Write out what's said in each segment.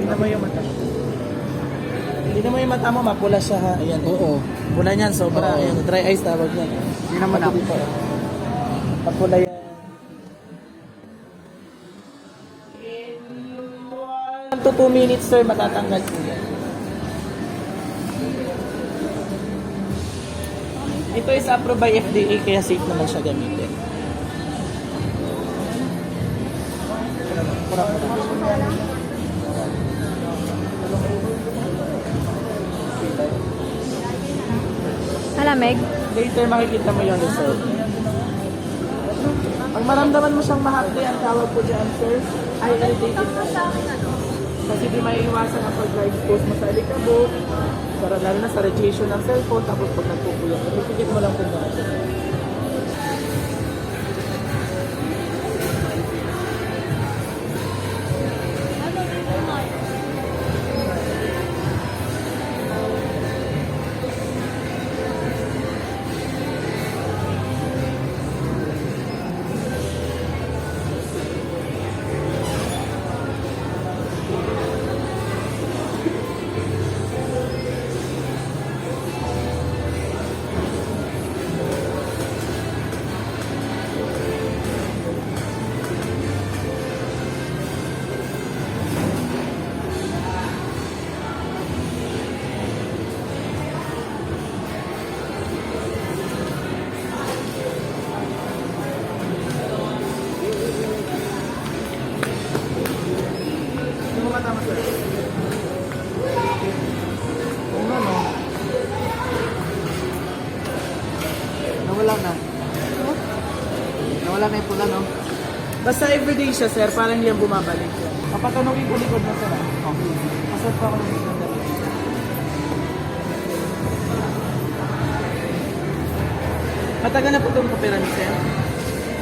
Tingnan mo yung mata. Tingnan mo yung mata mo, mapula siya ha. Ayan. Oo. Pula niyan, sobra. Oo. Ayan, dry eyes tawag niyan. Hindi naman ako. Mapula yan. In 1 to 2 minutes, sir, matatanggal po yan. Ito is approved by FDA, kaya safe naman siya gamitin. Malamig? Later, makikita mo yung result. Pag maramdaman mo siyang mahapdi, ang tawag po dyan, sir, ay irritated. Kasi di maiiwasan ang pag-expose mo sa alikabok, lalo na sa radiation ng cellphone, tapos pag nagpupuyat, ipipigit mo lang kung bakit. Hindi mo matama, sir. Oo nga, no? Nawala na. Nawala na yung pula, no? Basta everyday siya, sir, parang hindi yan bumabalik. Kapag tanongin ko likod na, sir, masad pa ako ng likod na. Matagal na po itong kapira ni sir.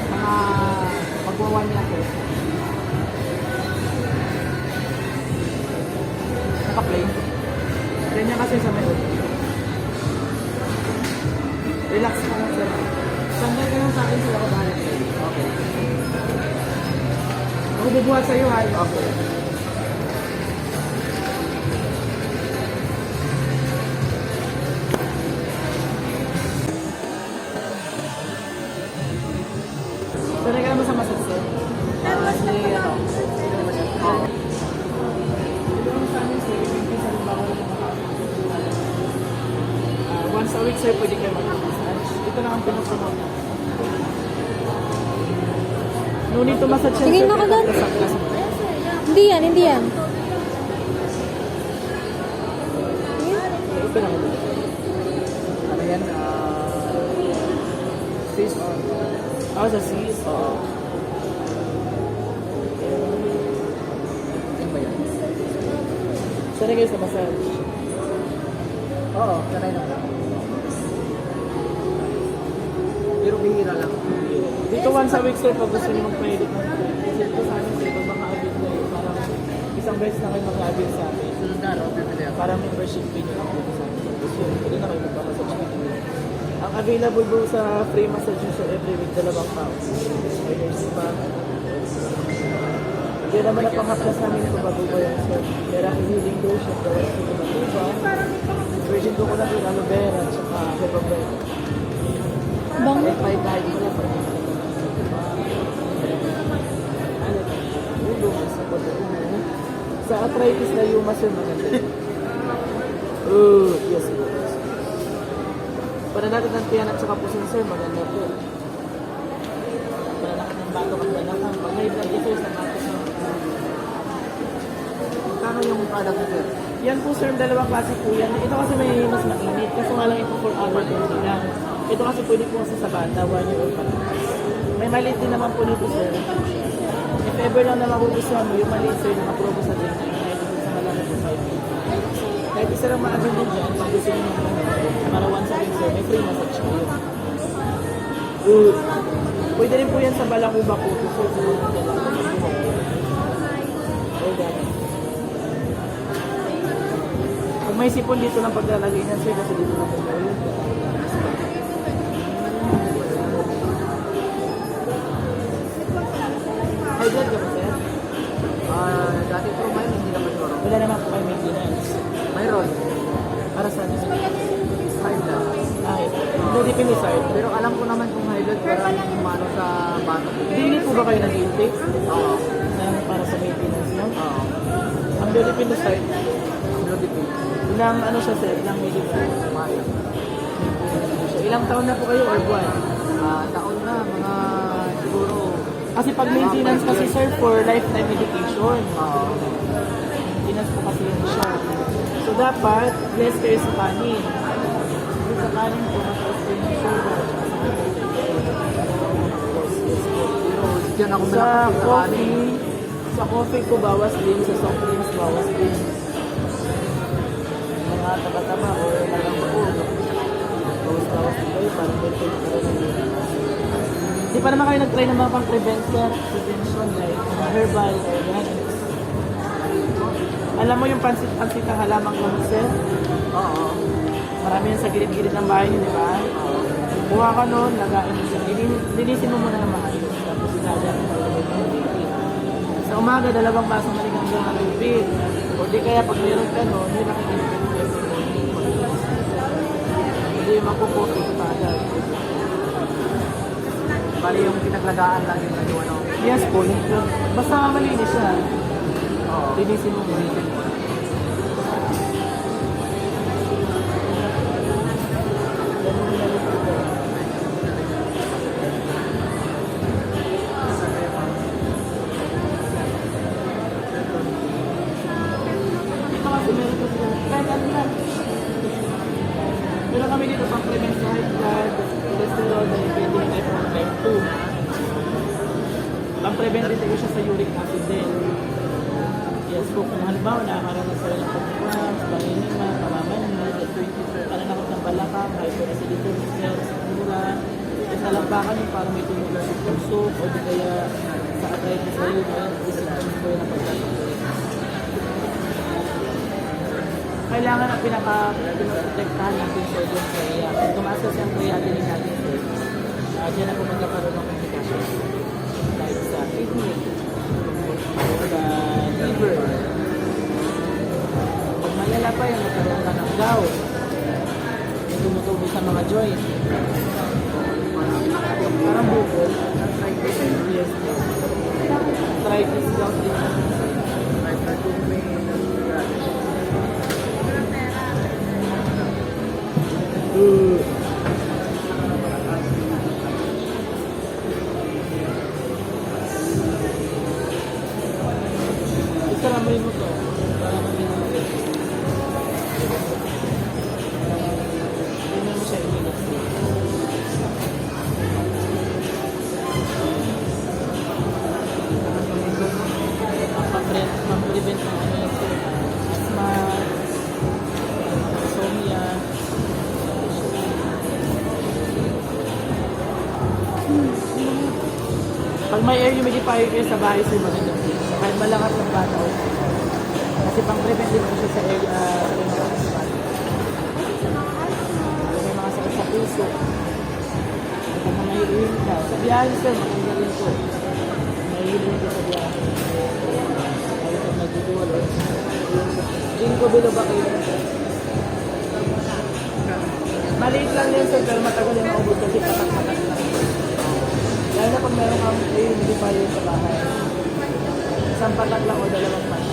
Mga magwawan niya ko. Naka-play. Ganyan kasi sa may relax ka lang, sir. Sandal ka lang sa akin sila kabahan. Okay. Ako bubuhat sa'yo, ha? Okay. Sanay ka naman sa massage, sir. Kasi, ano, Once a week, sir, pwede kayo mag-massage. Ito lang ang pinag-promote. No need to massage yan, Tingin sir. ako doon. Sa class mo. Hindi yan, hindi yan. Ito lang. ano yan? Sis on. Ako sa sis. Ano ba yan? Sanay kayo sa massage. Oo, sanay na lang. Pero bihira lang. Dito once a week, sir, pag gusto niyo magpa-edit ng kasi ito sa amin, sir, pag maka-edit kayo, parang isang beses na kayo mag-edit sa amin. Sunod na, no? Bibili ako. Parang membership fee nyo lang dito sa amin. Gusto nyo, pwede na kayo magpa-massage dito. Ang available po sa free massage nyo, sir, every week, 2 pounds. Either spa. Hindi naman napangaklas namin ito bago ba yan, sir. Therapy healing lotion, gawin ito na tuba. Virgin coconut with aloe vera, tsaka hepabella. Bang. Kahit dahil ko lang, parang sa arthritis na yung sir, maganda yun. Oh, yes po. Para natin ng tiyan at saka puso, sir, maganda po. Para natin ng bato at balakang. Pag may blood sir, sa bato sa Kano yung product nito? yan po, sir, dalawang klase po yan. Ito kasi may mas mainit. Kaso nga lang ito 4 hours din lang. Ito kasi pwede po kasi sa bata, 1 year old pa. May maliit din naman po nito, sir. If ever lang na magugustuhan mo, yung maliit, sir, na maprobo sa din. Kahit ito sa malaki po 5. Kahit isa lang maagin din dyan, pag gusto nyo para once a week, sir, may free massage po yun. Pwede rin po yan sa Balakuba po, sir, sa mga dalawa. Pag may sipon dito lang paglalagay niyan, sir, kasi dito lang po yun. High blood ka ba, sir? Dati po may hindi naman siguro. Wala naman po kayo maintenance. Mayroon. Para sa ano? High blood. Ay, hindi depende sa ito. Pero alam ko naman kung high blood parang umano sa bata. Hindi po ba kayo nag-intake? Oo. Para sa maintenance, no? Oo. Ang depende sa ito. Nodipin. Ilang ano siya sir? Ilang medical? Maya. So, ilang taon na po kayo or buwan? Taon na, mga siguro. Kasi pag maintenance kasi sir for lifetime medication. Oo. Maintenance po kasi yun siya. So dapat, less kayo sa kanin. Kasi sa kanin po, mataas po yung sugar. Pero diyan ako Sa malaki sa kanin. coffee ko bawas din, sa soft drinks bawas din. Mga taba-taba o lagang po. Bawas din kayo para maintain ko rin yung Di pa naman kayo nag-try ng mga pang-prevention like mga herbal or yan. Alam mo yung pansit na halamang gamot sir? Oo. Marami yan sa gilid-gilid ng bahay niyo, di ba? Buha ka nun, lagain mo siya. Linisin mo muna ng maayos. Tapos sinadyan mo ng tubig. Sa umaga, 2 basong maligang ng tubig. O di kaya pag mayroon ka nun, hindi nakikinig ka ng hindi magpuposto sa tagad. Bali yung pinaglagaan lang yung ano. Yes po, basta malinis siya. Oo. Linisin mo muna. Ito kasi meron kasi kahit ano lang. Meron kami dito pang prevent sa high blood, cholesterol, diabetes, type 1, type 2. Pang-prevent din tayo siya sa uric acid din. Yes po, kung halimbawa nakakaranas sila ng pagkakams, panginima, pamamanhid, pananakot ng balakang, hyperacidity, sigura, salampakan yung para may tumulo sa puso, o di kaya sa arthritis na yun, ayan, isipan po yun ang pagkakams. Kailangan ang pinaprotektahan natin sa sodium urea. Kung tumaas kasi ang creatinine natin, dyan na po magkakaroon ng komplikasyon. Dahil sa kidney, sa liver. Pag malala pa yan, magkaroon ka ng gout. May tumutubo sa mga joint. Parang bukol. Yes. Arthritis, gout din. Ikaramay mo to. Para maminapit. Hindi mo siya iminit. Pang-prevent ng ano yung asthma, insomnia. Pag may air humidifier kayo sa bahay, sir, maganda. Kahit malakas ng bata. Kasi pang-prevent din po siya sa air, may mga sakit sa puso. Pag may healing ka. Sa biyahe, sir, maganda rin po. May healing ka sa biyahe. Kahit kung nagduduwal. Ginkgo biloba kayo. Maliit lang din, sir, pero matagal yung maubos kasi patak-patak lang. Lalo na pag meron kang humidifier sa bahay. Isang patak lang o 2 patak.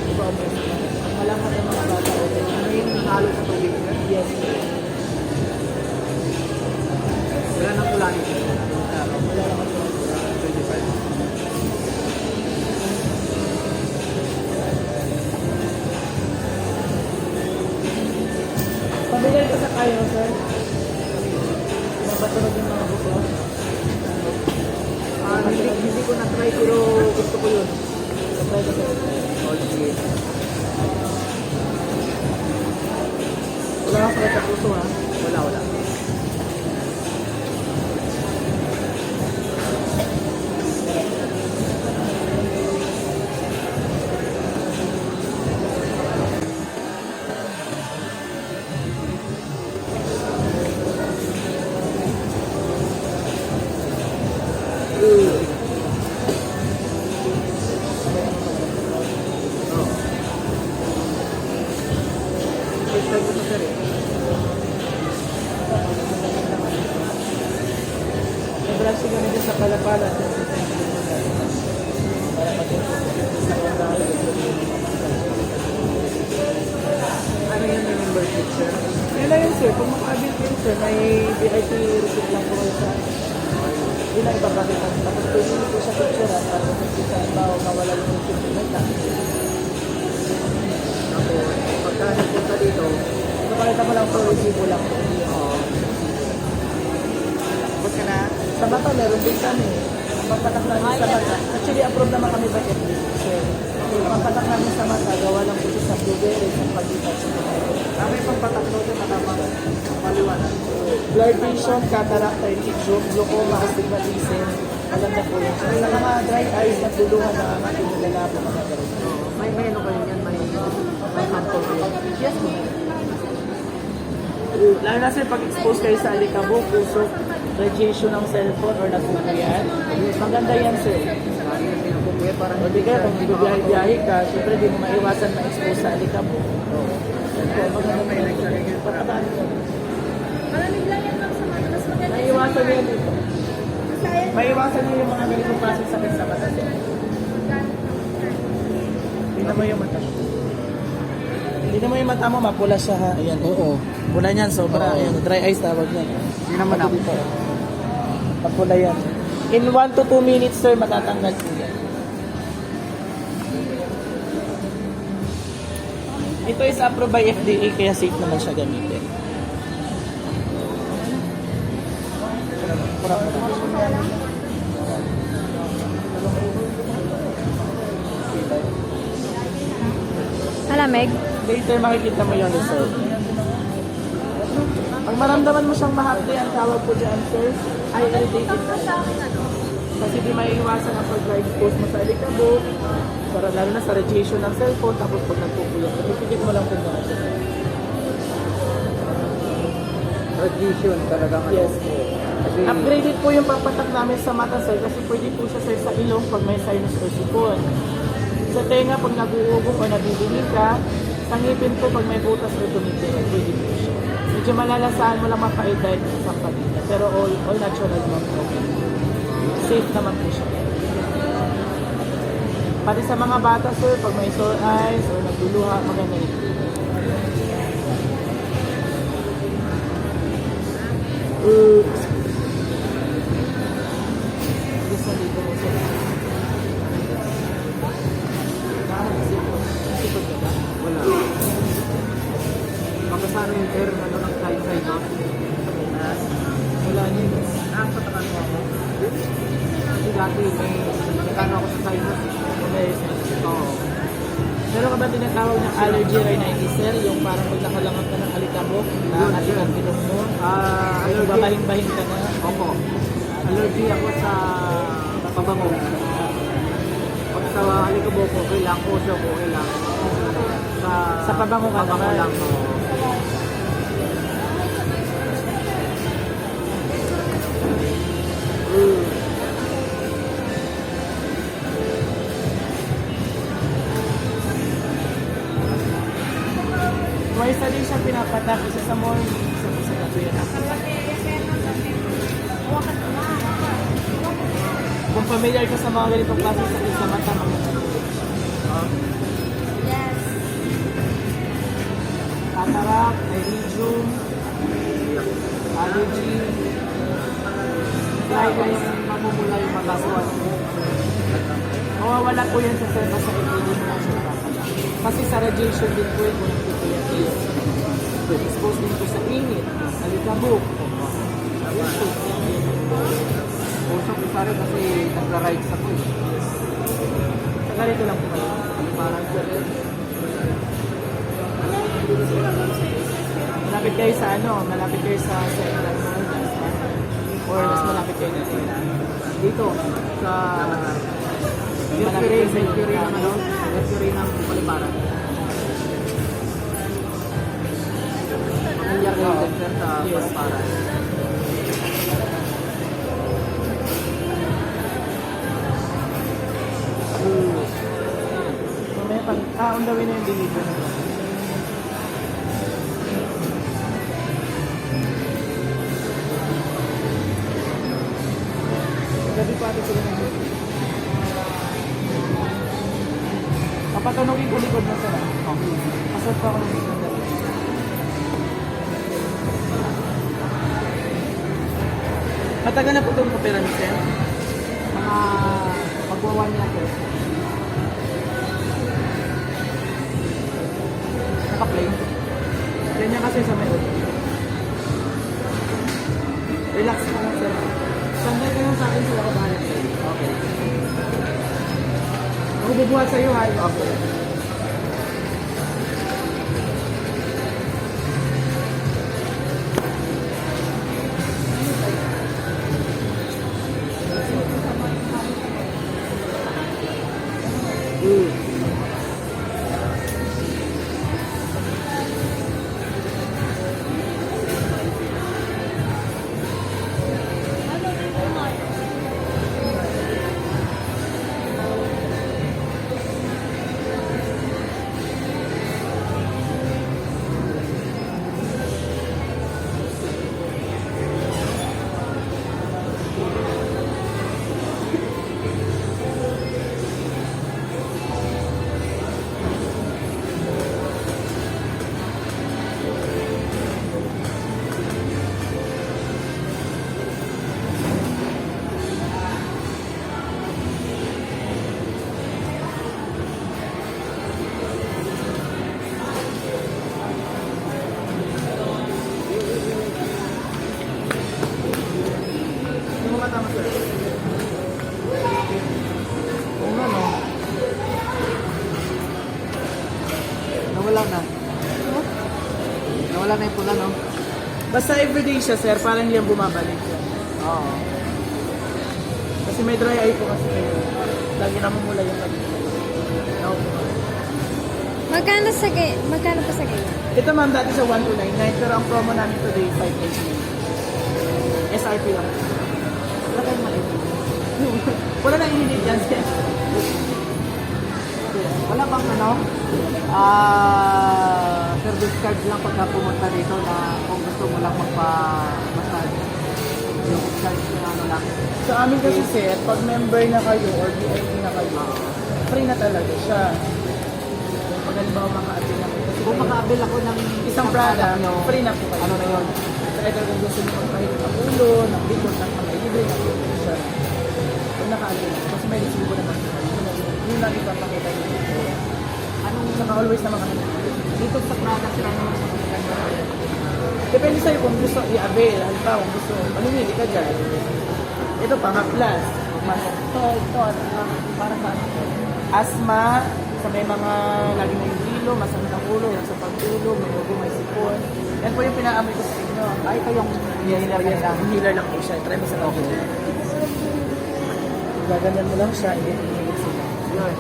Iba o meron ka. Pag malakas ang mga bata o Ano yung halo sa tubig niya? yes. Wala nang ulan. Wala naman po. 25. Pabigay ko sa kayo, sir. Mapatunog yung mga buko. Hindi ko na-try pero gusto ko yun. Sabay ko sa Oh, sige. wala kang sa puso, ha? Wala. try ko na sir eh. May branch kami din sa Palapala. Para matutunan sa kondahan. Ano yung membership sir? Yun lang yun sir, kung maka-avail kayo sir, may VIP receipt lang po kayo sa yun lang ipapakita. Tapos pwede nyo po siya picture para kung sa iba o mawala yung receipt nyo lang. Tapos, pagka nagpunta dito, Ipapakita mo lang po, resibo lang po. tapos ka na, Sa bata, meron din kami. Ang pampatak namin sa bata. Actually, approve naman kami by FD. Sir. So, ang pampatak namin sa mata, gawa lang po sa blueberry, sa pagitan sa mga. may pampataklo din matama maliwanag. Blurred vision, cataract, pterygium, glaucoma, astigmatism. Maganda po yun. Sa mga dry eyes, nagbuluhan na ating nilalabo mga gano'n. May ano kayo yan, may sample kayo. Yes, po. Lalo na sir, pag-expose kayo sa alikabok, usok, radiation ng cellphone or nagpupuyan. Maganda yan sir. Lagi na pinapupuya, parang O di kaya kung bibiyahe-biyahe ka, syempre di mo maiwasan ma-expose sa alikabok. Yan po, maganda may pagkataan ko. Malamig lang yan lang sa mata. Mas maganda. Maiwasan yan dito. Maiwasan nyo yung mga ganitong klaseng sakit sa mata sir. Tingnan mo yung mata. Tingnan mo yung mata mo, mapula siya ha. Ayan. Oo. Pula niyan, sobra. Oo. Ayan, dry eyes tawag niyan. Hindi naman ako. Dito. Mapula yan. In 1 to 2 minutes, sir, matatanggal po yan. Ito is approved by FDA, kaya safe naman siya gamitin. Malamig? Later, makikita mo yung result. Pag maramdaman mo siyang mahapdi, ang tawag po dyan, sir, ay irritated ka. Kasi di maiiwasan ang pag-expose mo sa alikabok, para lalo na sa radiation ng cellphone, tapos pag nagpupuyat, pipigit mo lang po na. Radiation talaga. Yes. Kasi, Upgraded po yung papatak namin sa mata, sir, kasi pwede po siya, sir, sa ilong pag may sinus or sipon. Sa tenga, pag nag-uubok o nabibinig ka, sa ngipin po, pag may butas or tumitin, pwede po siya. Medyo malalasaan mo lang mapait dahil sa pagkita. Pero all natural naman po. Safe naman po siya. Pati sa mga bata, sir, pag may sore eyes or nagluluha, maganda ito. Gusto dito mo, sir. Nakakasipod ka ba? wala. Makasano yung air, ano ng side-side off. Wala niyo. Nakapatakan mo ako. Kasi dati, may nakano ako sa side off. Oo. Meron ka ba tinatawag ng allergy rhinitis, sir? Yung parang pag nakalangat ka ng alikabok, nakakating ang ilong mo, Allergy. babahing-bahing ka na. Opo. Allergy ako sa pabango. Pag sa alikabok, okay lang. Oso, okay lang. Sa pabango ka pabango naman. lang. Oo. Twice a day siya pinapatak, isa sa morning, isa sa gabi. Kung familiar ka sa mga ganitong klase sakit sa mata, Yes. cataract, pterygium, allergy, try ko yung mamumula yung mata ko. Mawawala po yan sa sir, basta hindi mo lang siya papatak. Kasi sa radiation din po yung expose din po sa init, alikabok. Oso, isa rin kasi nagra-rides ako eh. Sa ganito lang po kayo. Parang Malapit kayo sa ano, malapit kayo sa England or mas malapit kayo na dito, sa Mercury ng ano, Mercury ng Paliparan. Pamilyar kayo din sir sa Paliparan. Mamaya pag, on the way na yung delivery. likod na sila. Okay. Pasok pa ako ng sandali. Matagal na po itong opera ni Sir. Mga magwawan niya ko. Naka-play. Ganyan kasi sa may ulo. Relax ka lang sir. Sandal ka lang sa akin sila kabahan. Okay. Ako bubuhat sa'yo ha. Okay. Hindi mo matama sir. Oo nga no. Nawala na. Nawala na yung pula, no? Basta everyday siya sir, parang hindi yan bumabalik. Oo. Kasi may dry eye po kasi kayo. Lagi namumula yung kanina. Magkano pa sa ganyan? Ito ma'am, dati sa 1299, pero ang promo namin today, 599. SRP lang. Wala kayong maliit. Wala na inhinit yan, sir. Wala bang service card lang pagka pumunta dito na kung gusto mo lang magpa-massage. Yung charge na lang. Sa amin kasi sir, pag member na kayo or VIP na kayo, free na talaga siya. Pag halimbawa maka-avail na kayo. Kasi Kung maka-avail ako ng isang product, nyo, free na po kayo. ano na yun? So, either kung gusto nyo magpahilit ng ulo, ng likod, ng kamay, libre na po siya. Kung naka-avail na, kasi may resibo naman siya. Yun lang ipapakita nyo. Anong saka always naman kami. Dito sa product lang naman sa kanya. Depende sa'yo kung gusto i-avail. Halimbawa, kung gusto, mamimili ka dyan. Ito pa, plus. Ito, para sa asthma, sa may mga lagi may hilo, masakit ang ulo, yan sa pagtulog, may ulo, may sipon. Yan po yung pinaamoy ko sa inyo. Ay, ito yung healer Yan lang. lang, healer lang po siya. Try mo sa okay. Gaganyan mo lang siya, hindi hinihilig sila. Yun.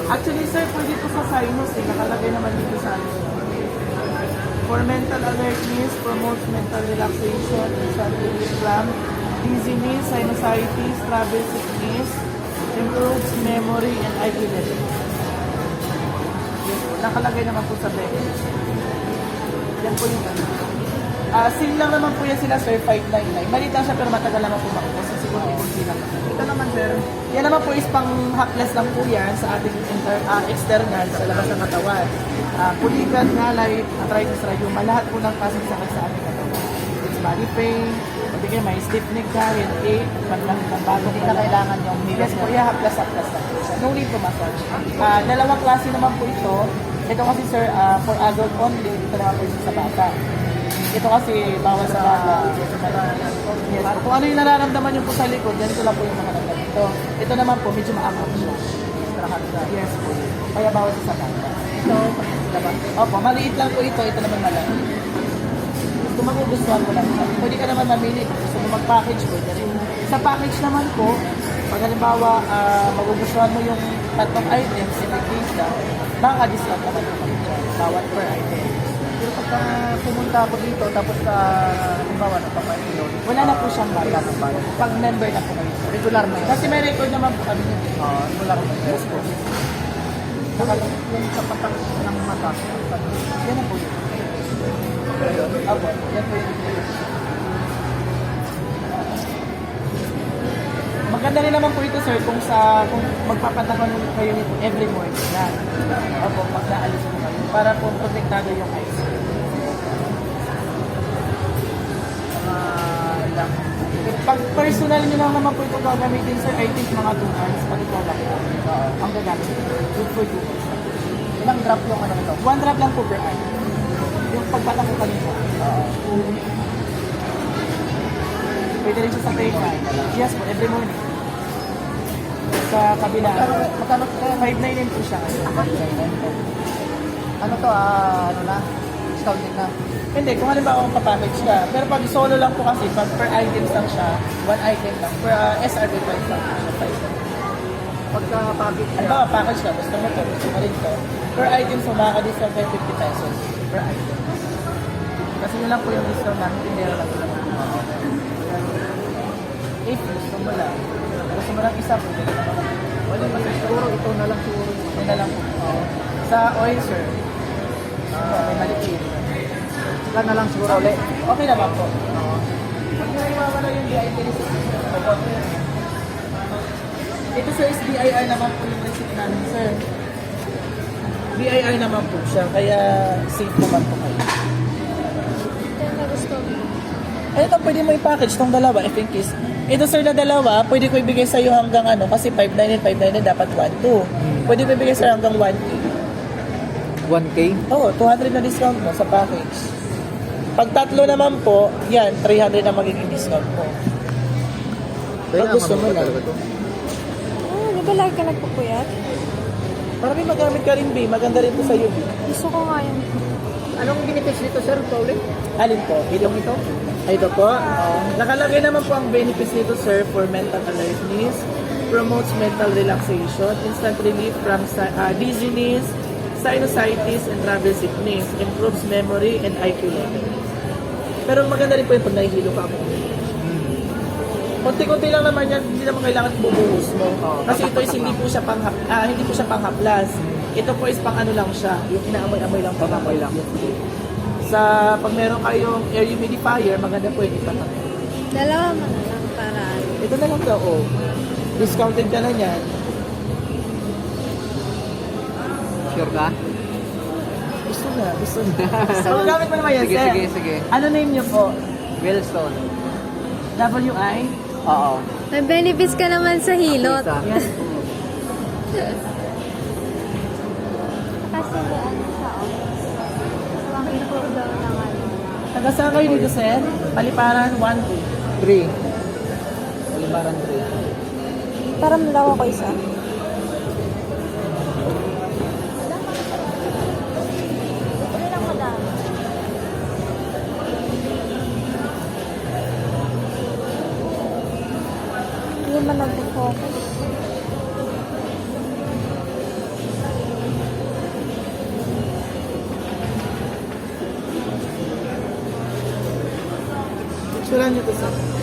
Actually, sir, pwede po sa sinus eh. Nakalagay naman dito sa ano. For mental alertness, promotes mental relaxation, instant relief cramp, dizziness, sinusitis, travel sickness, improves memory and eyelid. Yes po. Nakalagay naman po sa bed. Yan po yung ano. Seal lang naman po yan sila, sir, 599. Maliit lang siya pero matagal naman po makuha. So siguro i-seal lang. Ito naman, sir. Yan naman po is pang hapless lang po yan sa ating external sa labas ng katawan. Pulikat, ngalay, arthritis, rayuma, lahat po ng kasing sakit sa ating katawan. It's body pain, pagkakaya may stiff neck ka, headache, panlangit ng bago. Hindi na kailangan yung Yes po, yeah, haplas-haplas lang po siya. No need to massage. Dalawang klase naman po ito. Ito kasi sir, for adult only. Ito naman po yung sa bata. Ito kasi bawal sa bata. Yes po. Kung ano yung nararamdaman yung po sa likod, ganito lang po yung nakaramdaman ito. Ito naman po, medyo maangat siya. Yes po. Kaya bawal sa bata. Ito, diba? Opo, maliit lang po ito. Ito naman malaki. Kung magugustuhan mo lang siya, pwede ka naman mamili. Kung gusto mo mag-package po. Sa package naman po, pag halimbawa, magugustuhan mo yung tatlong items, i-case ka, makaka-discount naman po kami dyan. Bawat per item. Pero pagka pumunta ako dito, tapos halimbawa na papailon, wala na po siyang bayad. Pag member na po kayo. regular na yun. Kasi may record naman po kami yun. Regular na yun. Yes po. Yung sa patak ng mata. Yan na po yun. Apo, yan po yun. Maganda rin naman po ito sir kung magpapatakon ulit kayo nito every morning na. Opo, pag naalis po kayo. Para po protektado yung eyes. Lang. Pag personal nyo lang naman po ito gagamitin sir, I think mga 2 hours. Pag ito lang po. Ang gagamit. Good for 2 hours. Ilang drop yung ano nito? 1 drop lang po per eye. Yung pagbatak ko kanina. Pwede rin siya sa third eye. Yes po, every morning. Sa kabila. Magkano 599 po siya. ano to, ano na? Discounted na. Hindi, kung halimbawa kung papackage ka. Pero pag solo lang po kasi, pag per items lang siya, 1 item lang. Per SRP price lang po siya. Pagka package Ano ba, package ka, gusto mo to, gusto mo rin to. Per item, so makaka-discount kayo 50 pesos per item. Kasi yun lang po yung discount namin, tindera lang po naman. If gusto mo lang isa po, Wala pa siguro, ito na lang siguro. yun na lang po. Sa oil, sir, may malipid. Wala na lang siguro ulit. Okay naman po. Pag naiwawala yung DIR ito sir is DIR naman po yung receipt namin sir. DIR naman po siya, kaya safe naman po kayo. Ito yung nagustuhan mo. Ito pwede mo i-package tong dalawa if in case. Ito sir na dalawa, pwede ko ibigay sa'yo hanggang ano, kasi 599 dapat 1.2. Pwede ko ibigay sa'yo hanggang 1K. 1K? Oo, 200 na discount mo sa package. Pag tatlo naman po, yan, 300 na magiging discount mo. Pag gusto mo lang. Di ba lagi ka nagpupuyat? Para may magamit ka rin, B. Maganda rin to sa'yo, B. Gusto ko nga yun. Anong benefits nito, sir? Paulit? Alin po? Ilong ito? Ito po. Nakalagay naman po ang benefits nito, sir, for mental alertness, promotes mental relaxation, instant relief from dizziness, sinusitis, and travel sickness, improves memory and IQ level. Pero maganda rin po yung pag nahihilo ka mo. Konti-konti lang naman yan, hindi naman kailangan bubuhos mo. Kasi ito is hindi po siya panghaplas. Ito po is pang ano lang siya, yung inaamoy-amoy lang, pang-amoy lang. Sa pag meron kayong air humidifier, maganda po yung ipatak. Dalawa mo na lang para ano. Ito na lang daw, oh. Discounted ka na yan. Sure ka? Gusto na. So, gamit mo naman yan, Sige, sir. sige. Ano name niyo po? Wellstone. W-I? Oo. May benefits ka naman sa hilot. Yes. Kasi ano sa office. Ang improve daw ng ano. Taga saan kayo dito, sir? Paliparan 1, 2. 3. Palibaran 3. Parang daw ako isa. Hindi man nag-focus. Picturean niyo to, sir.